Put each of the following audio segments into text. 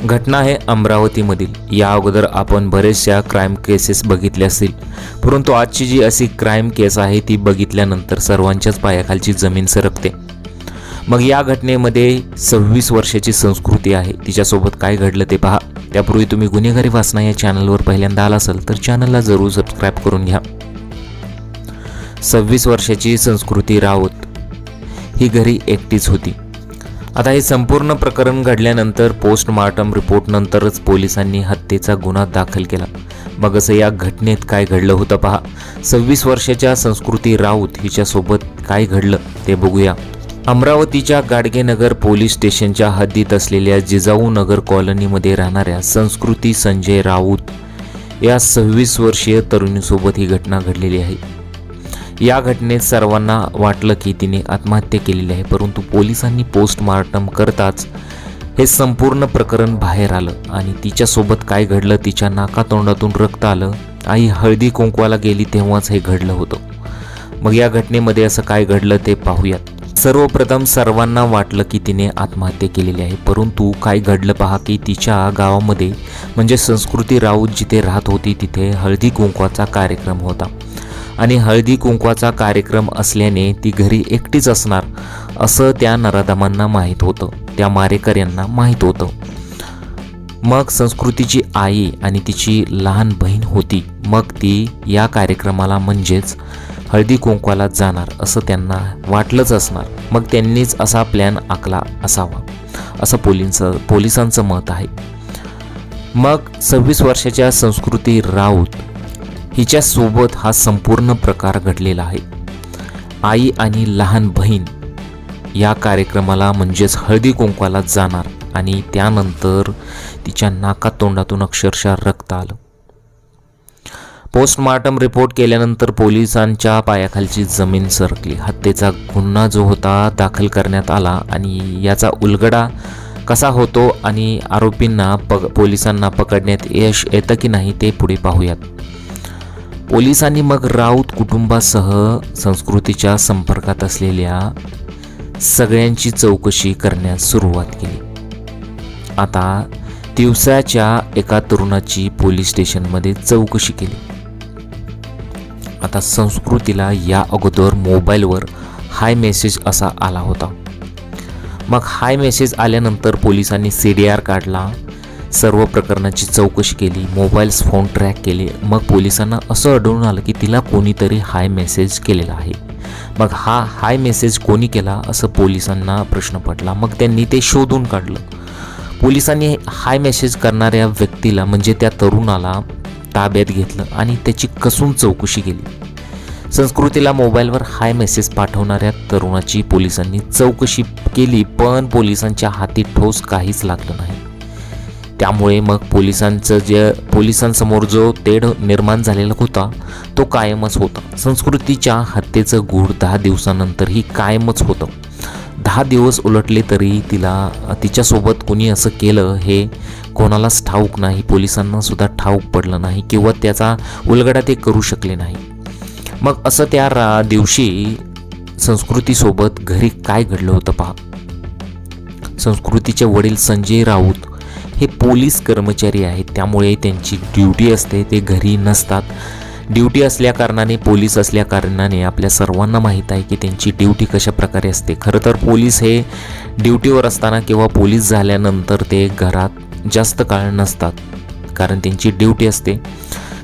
घटना आहे अमरावतीमधील। या अगोदर आपण बरेचशा क्राईम केसेस बघितल्या असतील, परंतु आजची जी अशी क्राईम केस आहे ती बघितल्यानंतर सर्वांच्याच पायाखालची जमीन सरकते। मग या घटनेमध्ये 26 वर्षाची संस्कृती आहे, तिच्यासोबत काय घडलं ते पहा। त्यापूर्वी तुम्ही गुन्हेगारी वाचना या चॅनलवर पहिल्यांदा आला असाल तर चॅनलला जरूर सबस्क्राईब करून घ्या। 26 वर्षाची संस्कृती राऊत ही घरी एकटीच होती। आता हे संपूर्ण प्रकरण घडल्यानंतर पोस्टमार्टम रिपोर्ट नंतरच पोलिसांनी हत्येचा गुन्हा दाखल केला। मग असं या घटनेत काय घडलं होतं पहा। 26 वर्षाच्या संस्कृती राऊत हिच्यासोबत काय घडलं ते बघूया। अमरावतीच्या गाडगेनगर पोलीस स्टेशनच्या हद्दीत असलेल्या जिजाऊ नगर कॉलनीमध्ये राहणाऱ्या संस्कृती संजय राऊत या 26 वर्षीय तरुणीसोबत ही घटना घडलेली आहे। या घटनेत सर्वांना वाटलं की तिने आत्महत्या केलेली आहे, परंतु पोलिसांनी पोस्टमार्टम करताच हे संपूर्ण प्रकरण बाहेर आलं आणि तिच्यासोबत काय घडलं, तिच्या नाकातोंडातून रक्त आलं। आई हळदी कुंकवाला गेली तेव्हाच हे घडलं होतं। मग या घटनेमध्ये असं काय घडलं ते पाहूयात। सर्वप्रथम सर्वांना वाटलं की तिने आत्महत्या केलेली आहे, परंतु काय घडलं पहा की तिच्या गावामध्ये म्हणजे संस्कृती राऊत जिथे राहत होती तिथे हळदी कुंकवाचा कार्यक्रम होता आणि हळदी कुंकवाचा कार्यक्रम असल्याने ती घरी एकटीच असणार असं त्या नराधमांना माहीत होतं, त्या मारेकऱ्यांना माहीत होतं। मग संस्कृतीची आई आणि तिची लहान बहीण होती, मग ती या कार्यक्रमाला म्हणजेच हळदी कुंकवाला जाणार असं त्यांना वाटलंच असणार। मग त्यांनीच असा प्लॅन आखला असावा असं पोलिसांचं मत आहे। मग 26 वर्षाच्या संस्कृती राऊत हिच्यासोबत हा संपूर्ण प्रकार घडलेला आहे। आई आणि लहान बहीण या कार्यक्रमाला म्हणजेच हळदी कुंकवाला जाणार आणि त्यानंतर तिच्या नाकातोंडातून अक्षरशः रक्त आलं। पोस्टमार्टम रिपोर्ट केल्यानंतर पोलिसांच्या पायाखालची जमीन सरकली। हत्येचा गुन्हा जो होता दाखल करण्यात आला आणि याचा उलगडा कसा होतो आणि आरोपींना पोलिसांना पकडण्यात यश येतं की नाही ते पुढे पाहूयात। पोलिसांनी मग राऊत कुटुंबासह संस्कृतीच्या संपर्कात असलेल्या सगळ्यांची चौकशी करण्यास सुरुवात केली। आता दिवसाच्या एका तरुणाची पोलीस स्टेशनमध्ये चौकशी केली। आता संस्कृतीला या अगोदर मोबाईलवर हाय मेसेज असा आला होता। मग हाय मेसेज आल्यानंतर पोलिसांनी CDR काढला, सर्व प्रकरणाची चौकशी केली, मोबाईल फोन ट्रॅक केले। मग पोलिसांना असं आढळून आलं की तिला कोणीतरी हाय मेसेज केलेला आहे। मग हा हाय मेसेज कोणी केला असं पोलिसांना प्रश्न पडला। मग त्यांनी ते शोधून काढलं। पोलिसांनी हाय मेसेज करणाऱ्या व्यक्तीला म्हणजे त्या तरुणाला ताब्यात घेतलं आणि त्याची कसून चौकशी केली। संस्कृतीला मोबाईलवर हाय मेसेज पाठवणाऱ्या तरुणाची पोलिसांनी चौकशी केली, पण पोलिसांच्या हाती ठोस काहीच लागलं नाही। त्यामुळे मग पोलिसांसमोर जो तेढ निर्माण झालेला होता तो कायमच होता। संस्कृतीच्या हत्येचं गूढ 10 दिवसानंतरही कायमच होतं। 10 दिवस उलटले तरी तिच्यासोबत कोणी असं केलं हे कोणालाच ठाऊक नाही, पोलिसांना सुद्धा ठाऊक पडलं नाही किंवा त्याचा उलगडा ते करू शकले नाही। मग असं त्या दिवशी संस्कृतीसोबत घरी काय घडलं होतं पहा। संस्कृतीचे वडील संजय राऊत हे पोलीस कर्मचारी आहेत, त्यामुळे त्यांची ड्युटी असते, ते घरी नसतात। ड्युटी असल्याकारणाने पोलीस असल्याकारणाने आपल्या सर्वांना माहीत आहे की त्यांची ड्युटी कशा प्रकारे असते। खरं तर पोलीस हे ड्युटीवर असताना किंवा पोलीस झाल्यानंतर ते घरात जास्त काळ नसतात, कारण त्यांची ड्युटी असते।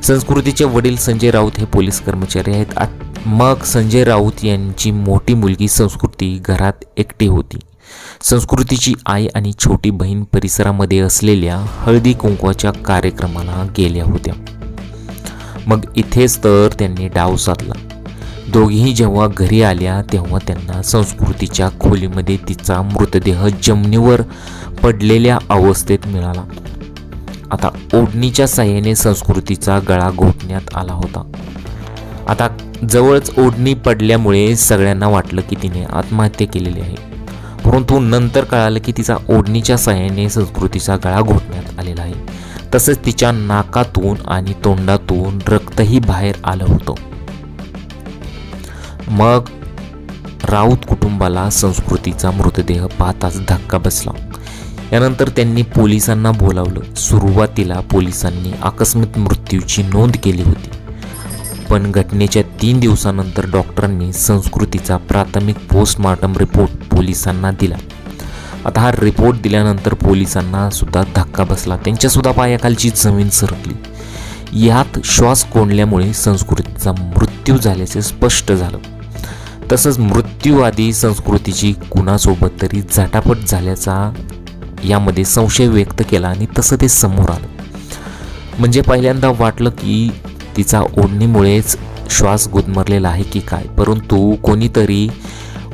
संस्कृतीचे वडील संजय राऊत हे पोलीस कर्मचारी आहेत। मग संजय राऊत यांची मोठी मुलगी संस्कृती घरात एकटी होती। संस्कृतीची आई आणि छोटी बहीण परिसरामध्ये असलेल्या हळदी कुंकवाच्या कार्यक्रमाला गेल्या होत्या। मग इथेच तर त्यांनी डाव साधला। दोघीही जेव्हा घरी आल्या तेव्हा त्यांना संस्कृतीच्या खोलीमध्ये तिचा मृतदेह जमिनीवर पडलेल्या अवस्थेत मिळाला। आता ओढणीच्या साहाय्याने संस्कृतीचा गळा घोटण्यात आला होता। आता जवळच ओढणी पडल्यामुळे सगळ्यांना वाटलं की तिने आत्महत्या केलेली आहे, परंतु नंतर कळालं की तिचा ओढणीच्या साहाय्याने संस्कृतीचा गळा घोटण्यात आलेला आहे। तसंच तिच्या नाकातून आणि तोंडातून रक्तही बाहेर आलं होतं। मग राऊत कुटुंबाला संस्कृतीचा मृतदेह पाहताच धक्का बसला। यानंतर त्यांनी पोलिसांना बोलावलं. सुरुवातीला पोलिसांनी आकस्मिक मृत्यूची नोंद केली होती, पण घटनेच्या 3 दिवसानंतर डॉक्टरांनी संस्कृतीचा प्राथमिक पोस्टमॉर्टम रिपोर्ट पोलिसांना दिला. आता हा रिपोर्ट दिल्यानंतर पोलिसांना सुद्धा धक्का बसला. त्यांच्यासुद्धा पायाखालची जमीन सरकली. यात श्वास कोंडल्यामुळे संस्कृतीचा मृत्यू झाल्याचे स्पष्ट झालं. तसंच मृत्यूआधी संस्कृतीची कुणासोबत तरी झटापट झाल्याचा यामध्ये संशय व्यक्त केला आणि तसं ते समोर आलं. म्हणजे पहिल्यांदा वाटलं की तिचा ओढणीमुळेच श्वास गुदमरलेला आहे की काय, परंतु कोणीतरी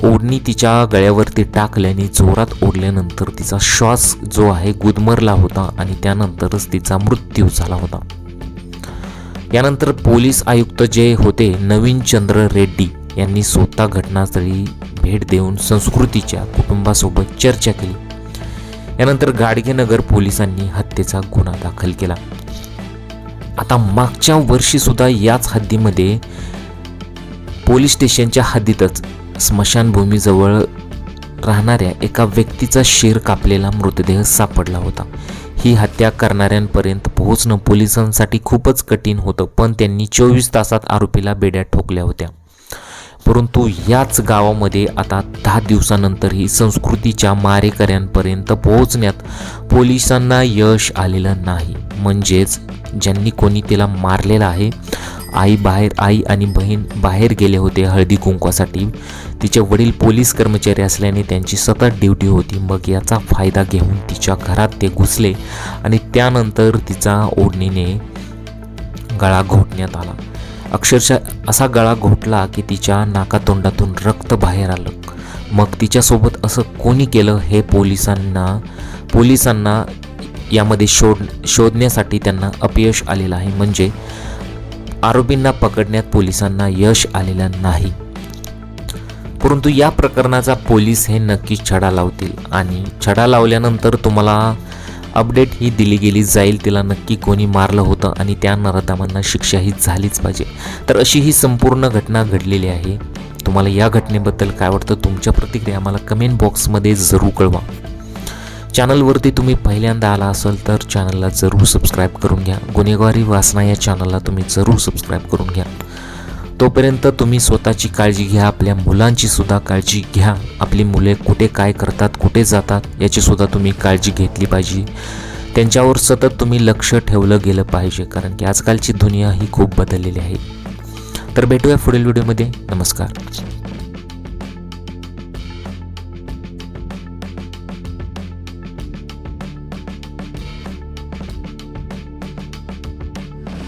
ओढणी तिच्या गळ्यावरती टाकल्याने जोरात ओढल्यानंतर तिचा श्वास जो आहे गुदमरला होता आणि त्यानंतरच तिचा मृत्यू झाला होता. यानंतर पोलीस आयुक्त जे होते नवीन चंद्र रेड्डी यांनी स्वतः घटनास्थळी भेट देऊन संस्कृतीच्या कुटुंबासोबत चर्चा केली. यानंतर गाडगेनगर पोलिसांनी हत्येचा गुन्हा दाखल केला. आता मागच्या वर्षी सुद्धा याच हद्दीमध्ये पोलीस स्टेशनच्या हद्दीतच स्मशानभूमीजवळ राहणाऱ्या एका व्यक्तीचा शिर कापलेला मृतदेह सापडला होता. ही हत्या करणाऱ्यांपर्यंत पोहोचणं पोलिसांसाठी खूपच कठीण होतं, पण त्यांनी 24 तासात आरोपीला बेड्या ठोकल्या होत्या. परंतु याच गावामध्ये आता 10 दिवसानंतरही संस्कृतीच्या मारेकऱ्यांपर्यंत पोहोचण्यात पोलिसांना यश आलेलं नाही. म्हणजेच ज्यांनी कोणी तिला मारलेला आहे, आई आणि बहीण बाहेर गेले होते हळदी कुंकवासाठी. तिचे वडील पोलीस कर्मचारी असल्याने त्यांची सतत ड्युटी होती. मग याचा फायदा घेऊन तिच्या घरात ते घुसले आणि त्यानंतर तिचा ओढणीने गळा घोटण्यात आला. अक्षरशः असा गळा घोटला की तिच्या नाकातोंडातून रक्त बाहेर आलं. मग तिच्यासोबत असं कोणी केलं हे पोलिसांना यामध्ये शोधण्यासाठी त्यांना अपयश आलेलं आहे. म्हणजे आरोपींना पकडण्यात पोलिसांना यश आलेलं नाही. परंतु या प्रकरणाचा पोलीस हे नक्कीच छडा लावतील आणि छडा लावल्यानंतर तुम्हाला अपडेट ही दिली गेली जाईल. तिला नक्की कोणी मारलं होतं आणि त्या नराधमांना शिक्षा ही झालीच पाहिजे. तर अशी ही संपूर्ण घटना घडलेली आहे. तुम्हाला या घटनेबद्दल काय वाटतं, तुमच्या प्रतिक्रिया आम्हाला कमेंट बॉक्समध्ये जरूर कळवा. चॅनलवरती तुम्ही पहिल्यांदा आला असाल तर चॅनलला जरूर सबस्क्राईब करून घ्या. गुन्हेगारी वासना या चॅनलला तुम्ही जरूर सबस्क्राईब करून घ्या. तोपर्यंत तुम्ही स्वतःची काळजी घ्या, आपल्या मुलांची सुद्धा काळजी घ्या. आपली मुले कुठे काय करतात, कुठे जातात याची सुद्धा तुम्ही काळजी घेतली पाहिजे. त्यांच्यावर सतत तुम्ही लक्ष ठेवलं गेलं पाहिजे, कारण की आजकालची दुनिया ही खूप बदललेली आहे. तर भेटूया पुढील व्हिडिओमध्ये. नमस्कार.